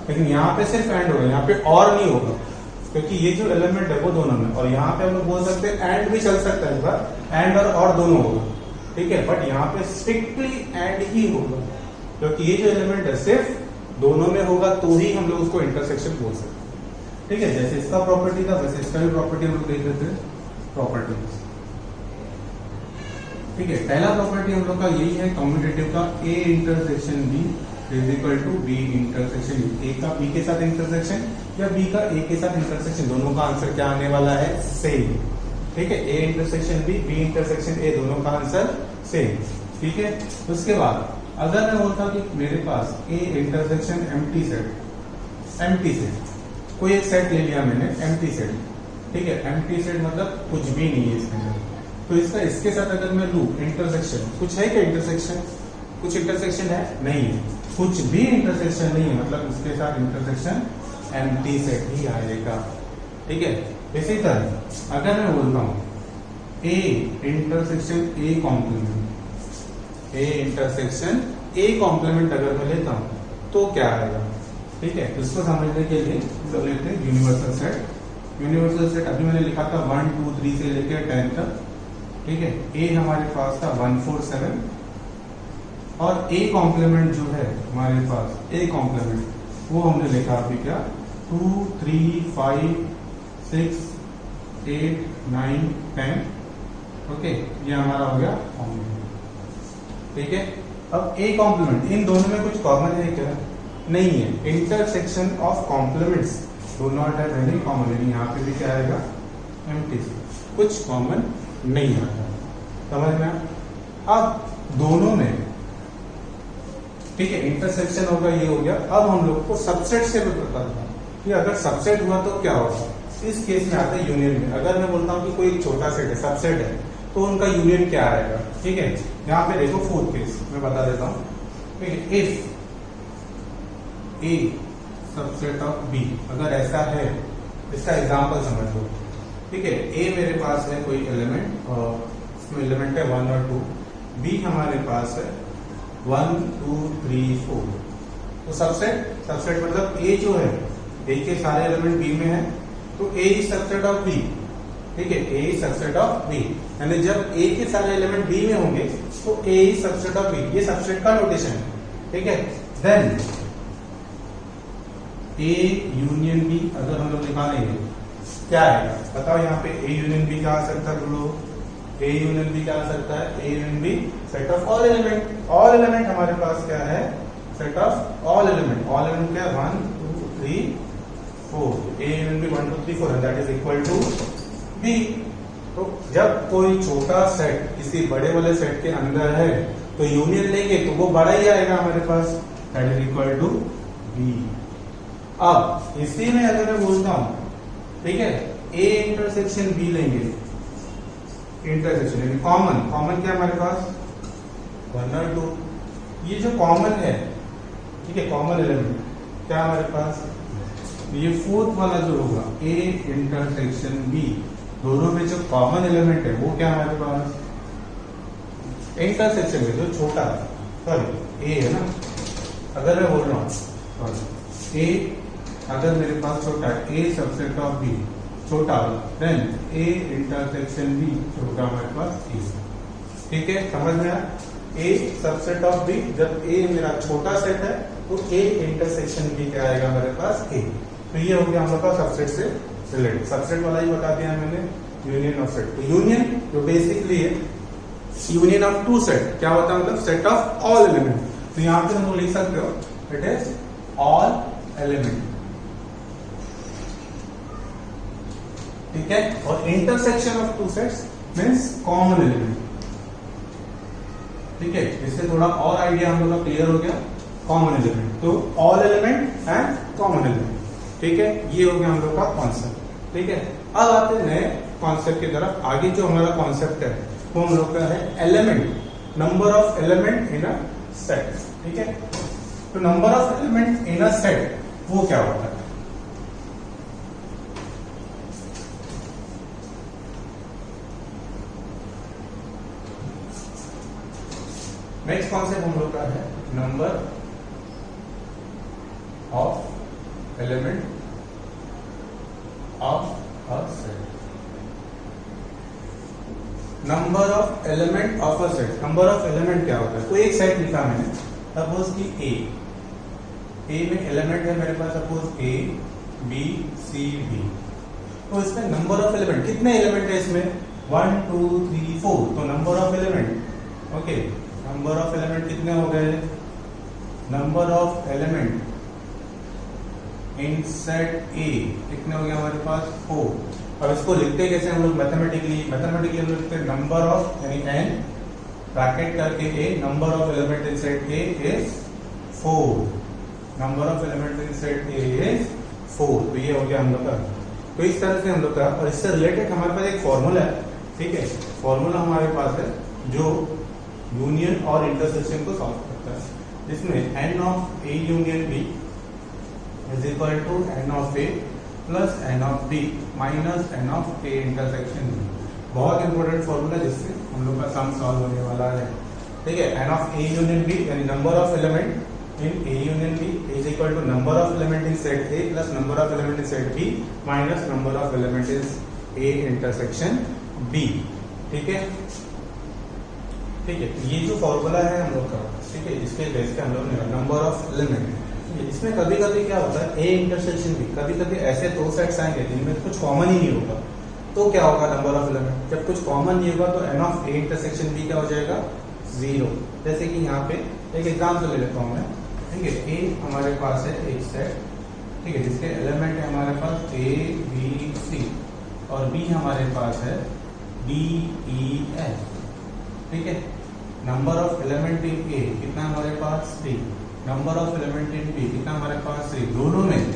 लेकिन यहाँ पे सिर्फ एंड होगा, यहाँ पे और नहीं होगा, क्योंकि ये जो एलिमेंट है वो दोनों में, और यहाँ पे हम लोग बोल सकते हैं एंड भी चल सकता है, पर एंड और दोनों होगा, ठीक है। बट यहाँ पे स्ट्रिक्टली एंड ही होगा, क्योंकि ये जो एलिमेंट है सिर्फ दोनों में होगा, तो ही हम लोग उसको इंटरसेक्शन बोल सकते हैं, ठीक है। जैसे इसका प्रॉपर्टी था वैसे इसका भी प्रॉपर्टी हम लोग देख लेते हैं, प्रॉपर्टीज, ठीक है। पहला प्रॉपर्टी हम लोग का यही है कम्यूटेटिव का, A intersection B is equal to B intersection A का बी के साथ इंटरसेक्शन या बी का ए के साथ इंटरसेक्शन, दोनों का आंसर क्या आने वाला है, सेम, ठीक है। A intersection B intersection A, दोनों का आंसर सेम, ठीक है। उसके बाद अगर मैं बोलता कि मेरे पास ए इंटरसेक्शन एम्प्टी सेट, कोई एक सेट ले लिया मैंने एम्प्टी सेट, ठीक है। एम्प्टी सेट मतलब कुछ भी नहीं है इसके अंदर, तो इसके साथ अगर मैं लूं इंटरसेक्शन, कुछ है क्या इंटरसेक्शन, कुछ इंटरसेक्शन है नहीं है, कुछ भी इंटरसेक्शन नहीं है, मतलब उसके साथ इंटरसेक्शन एम्प्टी सेट ही आएगा, ठीक है। इसी तरह अगर मैं बोलता हूं A intersection A complement, A intersection A complement अगर मैं लेता हूं तो क्या आएगा, ठीक है। इसको समझने के लिए तो लेते हैं यूनिवर्सल सेट। यूनिवर्सल सेट अभी मैंने लिखा था 1 2 3 से लेकर 10 तक, ठीक है। ए हमारे पास था 1 4 7 और ए कॉम्प्लीमेंट जो है हमारे पास, ए कॉम्प्लीमेंट वो हमने लिखा अभी क्या 2 3 5 6 8 9 10, ओके, ये हमारा हो गया कॉम्प्लीमेंट, ठीक है। अब ए कॉम्प्लीमेंट, इन दोनों में कुछ कॉमन है क्या, नहीं है। Intersection of complements do not have any common, यानी यहाँ पे भी क्या आएगा एम्प्टी, कुछ कॉमन नहीं आता, समझ में। अब दोनों में, ठीक है, इंटरसेक्शन होगा, ये हो गया। अब हम लोग को सबसेट से भी पता था कि अगर सबसेट हुआ तो क्या होगा, इस केस में आता है यूनियन में। अगर मैं बोलता हूँ कि कोई एक छोटा सेट है, सबसेट है, तो उनका यूनियन क्या आएगा, ठीक है। यहाँ पे देखो फोर्थ केस मैं बता देता हूँ, ठीक है। If A subset of B, अगर ऐसा है, इसका एग्जांपल समझ लो, ठीक है। ए मेरे पास है कोई एलिमेंट, और इसमें एलिमेंट है 1 और 2, बी हमारे पास है 1 2 3 4, तो सबसेट मतलब ए जो है, ए के सारे एलिमेंट बी में है, तो ए इज सबसेट ऑफ बी, ठीक है। ए इज सबसेट ऑफ बी, यानी जब ए के सारे एलिमेंट बी में होंगे तो ए इज सबसेट ऑफ बी, ये सबसेट का नोटेशन है, ठीक है। देन ए यूनियन बी अगर हम लोग निकालेंगे क्या आएगा, बताओ। यहाँ पे ए यूनियन बी क्या आ सकता है, बोलो। ए यूनियन बी क्या आ सकता है, A union B set of all element. All element हमारे पास क्या है, set of all element. All element क्या है 1 2 3 4, A union B 1 2 3 4 that is equal to B. तो जब कोई छोटा सेट किसी बड़े वाले सेट के अंदर है तो यूनियन लेंगे तो वो बड़ा ही आएगा हमारे पास, that is equal to B. अब इसी में अगर मैं बोलता हूं, ठीक है, ए इंटरसेक्शन बी लेंगे, इंटरसेक्शन यानी कॉमन क्या हमारे पास 1 और 2, ये जो कॉमन है, ठीक है, कॉमन एलिमेंट क्या हमारे पास, ये फोर्थ वाला जो होगा ए इंटरसेक्शन बी, दोनों में जो कॉमन एलिमेंट है वो क्या हमारे पास, इंटरसेक्शन में जो छोटा, सॉरी ए है ना, अगर मैं बोल रहा हूं सॉरी ए, अगर मेरे पास छोटा ए सबसेट ऑफ बी छोटा, देन ए इंटरसेक्शन बी छोटा हमारे पास ए, ठीक है, समझ में आया। ए सबसेट ऑफ बी, जब ए मेरा छोटा सेट है तो ए इंटरसेक्शन बी क्या आएगा हमारे पास ए। तो ये हो गया हम लोग का सबसेट से रिलेटेड, सबसेट वाला ही बता दिया मैंने, यूनियन ऑफ सेट। तो यूनियन जो बेसिकली है यूनियन ऑफ टू सेट, क्या होता है, मतलब सेट ऑफ ऑल एलिमेंट। तो यहाँ पे हम लोग लिख सकते हो इट इज ऑल एलिमेंट, ठीक है। और intersection of two sets means common element, ठीक है। इससे थोड़ा और आइडिया हम लोग का क्लियर हो गया, कॉमन एलिमेंट, तो all element and common element, ठीक है। ये हो गया हम लोग का कॉन्सेप्ट, ठीक है। अब आते हैं नए कॉन्सेप्ट की तरफ। आगे जो हमारा कॉन्सेप्ट है वो हम लोग का है element, number of element in a set, ठीक है। तो number of element in a set वो क्या होता है, नेक्स्ट कॉन्सेप्ट हम लोग का है number of element of a set. Number of element of a set, number of element क्या होता है? कोई एक सेट लिखा मैंने, सपोज कि ए में एलिमेंट है मेरे पास, suppose A B C D, तो इसमें नंबर ऑफ एलिमेंट कितने एलिमेंट है इसमें? 1 2 3 4, तो number of element, okay, number of element कितने हो गए? Number of element in set A कितने हो गए हमारे पास? 4। अब इसको लिखते कैसे हम लोग? मैथमेटिकली हम लोग लिखते हैं नंबर ऑफ, यानी एन ब्रैकेट करके A, number of element in set A is 4, number of element in set A is 4। तो ये हो गया हम लोग का। तो इस तरह से हम लोग का, और इससे रिलेटेड हमारे पास एक फॉर्मूला है, ठीक है, फॉर्मूला हमारे पास है जो यूनियन और इंटरसेक्शन को सॉल्व करता है, जिसमें N of A union B is equal to N of A plus N of B minus N of A intersection B. बहुत इंपॉर्टेंट फॉर्मूला जिससे हम लोग का सम सॉल्व होने वाला है, ठीक है। N of A union B यानी number of element in A union B is equal to number of element in set A plus number of element in set B minus number of element in A intersection B, ठीक है, ठीक है। ये जो formula है हम लोग का, ठीक है, इसके बेस पे हम लोग ने नंबर ऑफ एलिमेंट, इसमें कभी कभी क्या होता है, A इंटरसेक्शन B, कभी कभी ऐसे दो सेट्स आएंगे जिनमें कुछ कॉमन ही नहीं होगा, तो क्या होगा नंबर ऑफ एलिमेंट? जब कुछ कॉमन नहीं होगा तो n of A intersection B क्या हो जाएगा? 0। जैसे कि यहाँ पे एक एग्जाम्पल ले लेता हूँ मैं, ठीक है। ए हमारे पास है एक सेट, ठीक है, जिसके एलिमेंट है हमारे पास ए बी सी, और बी हमारे पास है डी ई एफ, ठीक है। Number of element in A कितना हमारे पास? 3। Number of element in B कितना हमारे पास? 3। दोनों में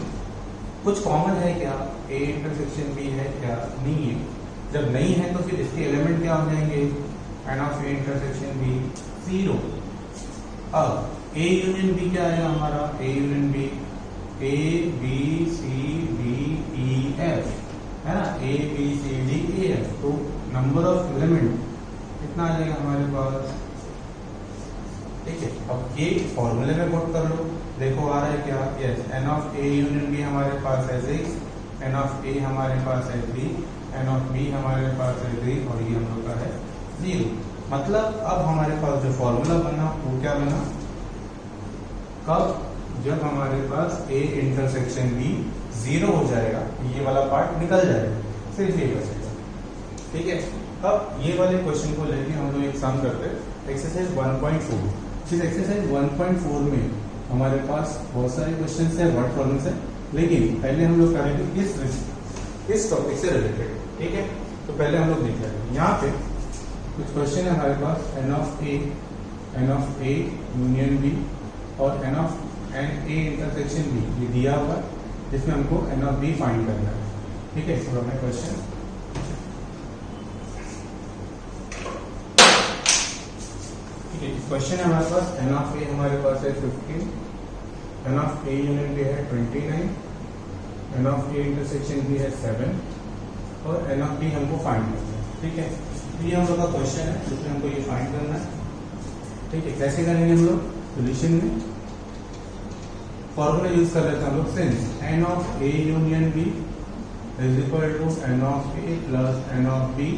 कुछ कॉमन है क्या? ए इंटरसेक्शन बी है क्या? नहीं है। जब नहीं है तो फिर इसके एलिमेंट क्या हो जाएंगे? N of A intersection B 0। अब ए यूनियन बी क्या आएगा हमारा? A union B A B C D E F, है ना, A B C D E F. तो नंबर ऑफ एलिमेंट कितना आ जाएगा हमारे पास? ठीक है। अब ये फॉर्मूले में पुट कर लो, देखो आ रहा है क्या? Yes, N of A union B हमारे पास है 6, एन ऑफ ए हमारे पास है 3, एन ऑफ बी हमारे पास है 3, और ये हम लोग का है 0। मतलब अब हमारे पास जो फॉर्मूला बना वो क्या बना? कब? जब हमारे पास ए इंटरसेक्शन बी 0 हो जाएगा, ये वाला पार्ट निकल जाएगा, सिर्फ ये बचेगा, ठीक है। अब ये वाले क्वेश्चन को लेके हम लोग एक सम करते हैं, एक्सरसाइज 1.4। इस एक्सरसाइज 1.4 में हमारे पास बहुत सारे क्वेश्चन है, वर्ड प्रॉब्लम्स है, लेकिन पहले हम लोग करेंगे इस टॉपिक से रिलेटेड, ठीक है। तो पहले हम लोग देख रहे हैं, यहाँ पे कुछ क्वेश्चन है हमारे पास, N of A union B और N of n A intersection B, ये दिया हुआ है, जिसमें हमको एन ऑफ बी फाइंड करना है, ठीक है। सो हमें क्वेश्चन, ठीक है, क्वेश्चन है हमारे पास, एन ऑफ ए हमारे पास है 15, N of A union B है 29, N of A intersection B है 7, और एन ऑफ बी हमको फाइंड करना है, ठीक है। ये हम लोग का क्वेश्चन है जिसमें हमको ये फाइंड करना है, ठीक है। कैसे करेंगे हम लोग? सोल्यूशन में फॉर्मूला यूज कर लेते हैं हम लोग, since N of A union B is equal to N of A plus N of B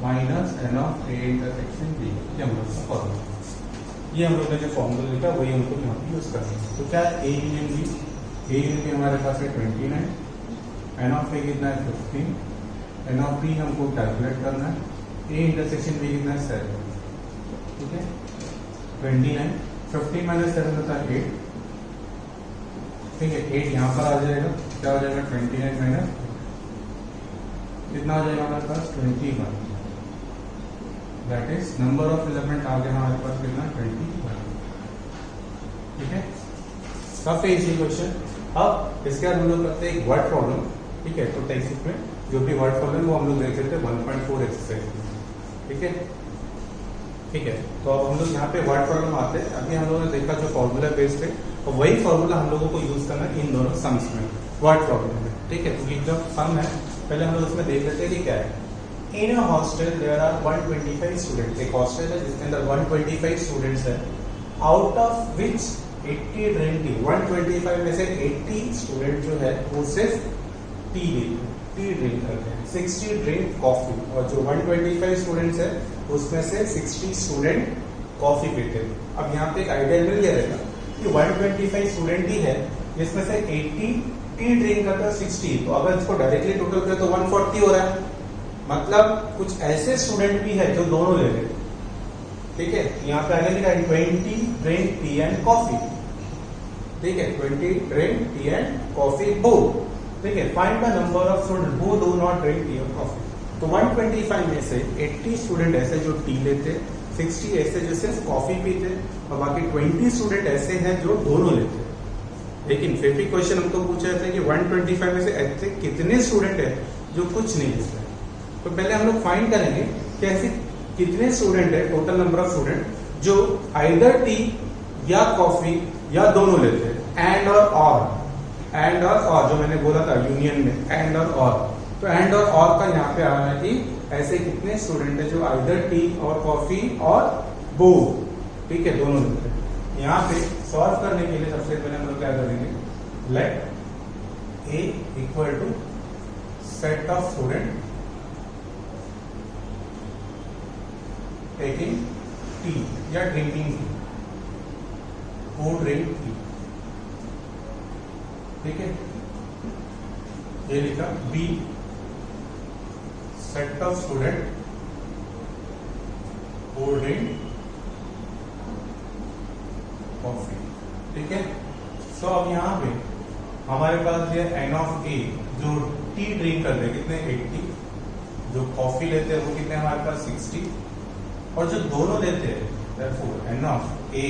minus N of A intersection B, ये हम लोग का फॉर्मूला। ये हम लोग ने जो फॉर्मूला लिखा वही हमको यहाँ पे यूज करना है। तो क्या है? ए यूनियन बी हमारे पास है 29, एन ऑफ ए कितना है 15, एन ऑफ बी हमको कैलकुलेट करना है, ए इंटरसेक्शन बी कितना है 7, ठीक है। 29, 15 माइनस 7 होता है 8, ठीक है। 8 यहाँ पर आ जाएगा, क्या हो जाएगा? 29 माइनस कितना आ जाएगा हमारे पास? 21, that is number of element आ गया हमारे पास कितना? 21, ठीक है। काफी इजी क्वेश्चन। अब इसके बाद हम लोग करते हैं एक वर्ड प्रॉब्लम, ठीक है। तो टेक्स्ट में जो भी वर्ड प्रॉब्लम वो हम लोग देख लेते हैं 1.4 एक्सरसाइज में, ठीक है, ठीक है। तो अब हम लोग यहाँ पे वर्ड प्रॉब्लम आते हैं। अभी हम लोगों ने देखा जो फॉर्मूला बेस्ड है, और वही फॉर्मूला हम लोगों को यूज करना है इन दोनों सम्स में, वर्ड प्रॉब्लम में, ठीक है। तो ये जो सम है पहले हम लोग उसमें देख लेते हैं कि क्या है। In a hostel there are 125 students, एक हॉस्टल है जिसके अंदर 125 स्टूडेंट्स है, out of which 80 drink tea, 125 में से 80 स्टूडेंट जो है वो सिर्फ टी ड्रिंक करते हैं, 60 ड्रिंक कॉफी, और जो 125 स्टूडेंट्स है उसमें से 60 स्टूडेंट कॉफी पीते हैं। अब यहाँ पे एक आइडिया मिल गया रहेगा कि 125 स्टूडेंट ही है जिसमें से 80 टी ड्रिंक करता है 60, तो अगर इसको डायरेक्टली टोटल करें तो 140 हो रहा है। मतलब कुछ ऐसे स्टूडेंट भी है जो दोनों ले रहे हैं, ठीक है। यहाँ पे आगे लिखा है 20 ड्रिंक टी एंड कॉफी, ठीक है, 20 drink tea and coffee both, ठीक है। Find the number of student who do not drink tea और कॉफी। तो 125 में से 80 स्टूडेंट ऐसे जो टी लेते, 60 ऐसे जो सिर्फ कॉफी पीते, और बाकी 20 स्टूडेंट ऐसे हैं जो दोनों लेते। लेकिन फिर भी क्वेश्चन हमको पूछा जाता है कि 125 में से ऐसे कितने स्टूडेंट है जो कुछ नहीं लेते। तो पहले हम लोग फाइंड करेंगे कि ऐसे कितने स्टूडेंट है, टोटल नंबर ऑफ स्टूडेंट जो आइदर टी या कॉफी या दोनों लेते हैं। एंड और जो मैंने बोला था यूनियन में, एंड और तो एंड और का यहाँ पे आ रहा है कि ऐसे कितने स्टूडेंट है जो आइदर टी और कॉफी और बोथ, ठीक है, दोनों लेते हैं। यहाँ पे सॉल्व करने के लिए सबसे पहले हम लोग क्या करेंगे, let A equal to set of student taking tea या drinking tea, who drink tea, ठीक है। ये लिखा B set of student who drink coffee, ठीक है। तो अब यहाँ पे हमारे पास ये एन ऑफ ए जो टी ड्रिंक करते हैं कितने 80, जो कॉफी लेते हैं वो कितने हमारे पास 60, और जो दोनों लेते हैं therefore N of A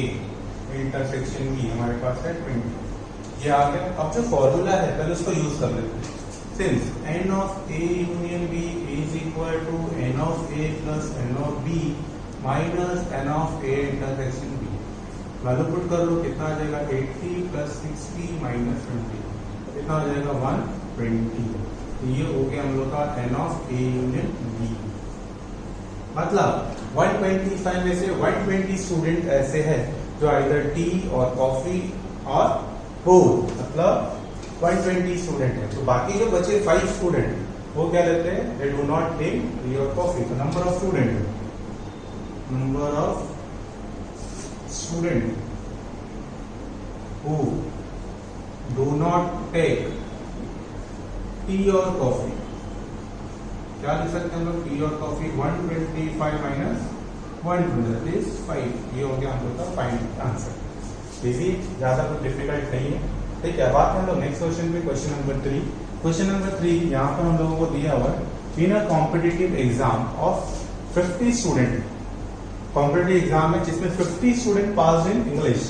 intersection B हमारे पास है 20। ये आ गया। अब जो फॉर्मूला है पहले उसको यूज कर लेते हैं। Since N of A union B is equal to N of A plus N of B minus N of A intersection B, value put कर लो, कितना आ जाएगा 80 प्लस 60 माइनस 20, कितना आ जाएगा 120। तो ये हो गया हम लोग का N of A union B. मतलब 125 में से 120 स्टूडेंट ऐसे हैं जो आइदर टी और कॉफी और बोथ, मतलब 120 स्टूडेंट है। तो बाकी जो बचे 5 स्टूडेंट वो क्या लेते हैं, they do not take tea और कॉफी। तो number of student who do not take tea और कॉफी, क्या लिख सकते हैं हम लोग, टी और कॉफी 125 माइनस 120 इज 5। ये हो गया हम लोग का फाइनल आंसर। इजी, ज्यादा कुछ डिफिकल्ट नहीं है, ठीक है। अब आते हैं हम लोग नेक्स्ट क्वेश्चन पे, क्वेश्चन नंबर 3। क्वेश्चन नंबर 3 यहाँ पर हम लोगों को दिया हुआ है in a competitive exam of 50 student, competitive exam है जिसमें 50 student pass in English,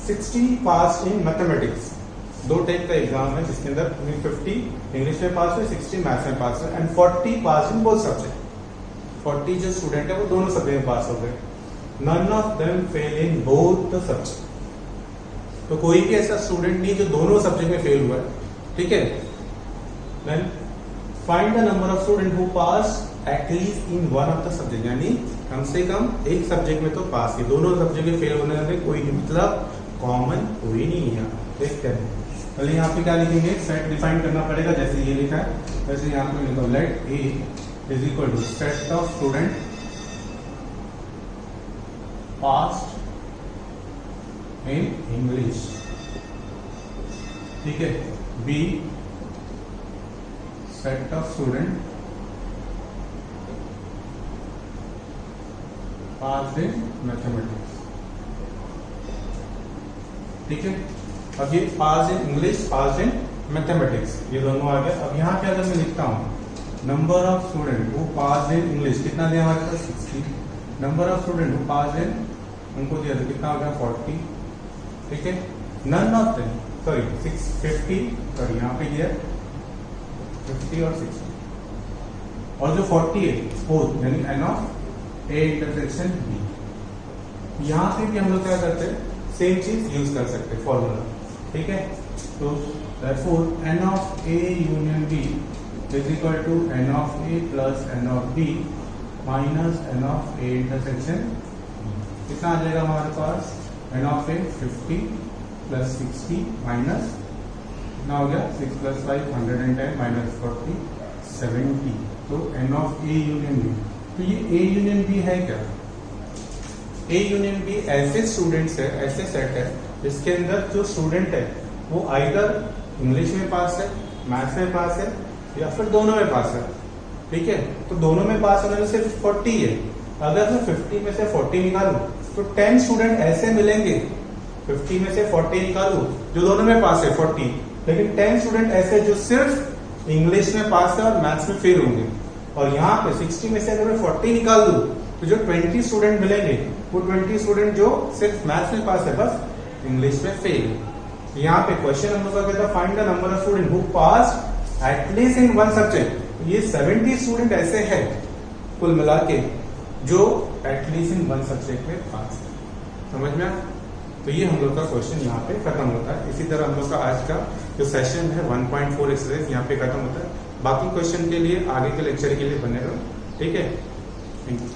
60 pass in mathematics. दो टाइप का एग्जाम है जिसके अंदर 50 इंग्लिश में पास हुए, 60 मैथ्स में पास हुए, and 40 pass in both subject. 40 जो स्टूडेंट है वो दोनों सब्जेक्ट में पास हो गए। None of them fail in both the subject. तो कोई भी ऐसा स्टूडेंट नहीं जो दोनों सब्जेक्ट में फेल हुआ है, ठीक है। Then find the number of student who pass at least in one of the subject, यानी कम से कम एक सब्जेक्ट में तो पास है, दोनों सब्जेक्ट में फेल होने वाले कोई नहीं, मतलब कॉमन कोई नहीं है। देखते हैं पहले यहाँ पे क्या लिखेंगे, सेट डिफाइन करना पड़ेगा। जैसे ये लिखा है वैसे यहाँ पे लिखो, let A is equal to set of student passed in English, ठीक है। B set of student passed in mathematics, ठीक है। अब ये पास in English, pass in mathematics, ये दोनों आ गया। अब यहाँ पे अगर मैं लिखता हूँ नंबर ऑफ स्टूडेंट वो पास इन इंग्लिश, कितना दिया हमारे पास 60, नंबर ऑफ स्टूडेंट वो पास इन, उनको दिया था कितना हो गया 40, ठीक है। None of them, sorry 650, sorry यहाँ पे ये 50 और 60, और जो 40 है बोथ, यानी N of A intersection B. यहाँ पे भी हम लोग क्या करते हैं, सेम चीज यूज कर सकते हैं फॉर्मूला, ठीक है। तो therefore N of A union B is equal to N of A plus N of B minus N of A intersection, कितना आ जाएगा हमारे पास, एन ऑफ ए 50 प्लस 60 माइनस कितना हो गया 6 प्लस 5 110 माइनस 40 70। तो n of A union B, तो ये ए यूनियन बी है क्या? ए यूनियन बी ऐसे स्टूडेंट्स है, ऐसे सेट है जिसके अंदर जो स्टूडेंट है वो आइदर इंग्लिश में पास है, मैथ्स में पास है या फिर दोनों में पास है। ठीक है, तो दोनों में पास होने में सिर्फ 40 है। अगर मैं 50 में से 40 निकालू तो 10 स्टूडेंट ऐसे मिलेंगे, 50 में से 40 निकालू जो दोनों में पास है 40, लेकिन 10 स्टूडेंट ऐसे जो सिर्फ इंग्लिश में पास है और मैथ्स में फेल होंगे। और यहाँ पे 60 में से अगर मैं 40 निकाल दूं तो जो 20 स्टूडेंट मिलेंगे वो 20 स्टूडेंट जो सिर्फ मैथ्स में पास है, बस इंग्लिश में फेल। यहाँ पे क्वेश्चन हम लोग का कहता है find the number of student who pass at least in one subject. ये 70 स्टूडेंट ऐसे हैं कुल मिला के जो एटलीस्ट इन वन सब्जेक्ट में पास है। समझ में? तो ये हम लोग का क्वेश्चन यहाँ पे खत्म होता है। इसी तरह हम लोग का आज का जो सेशन है 1.4 एक्सरसाइज यहाँ पे खत्म होता है। बाकी क्वेश्चन के लिए आगे के लेक्चर के लिए बने रहो। ठीक है, थैंक यू।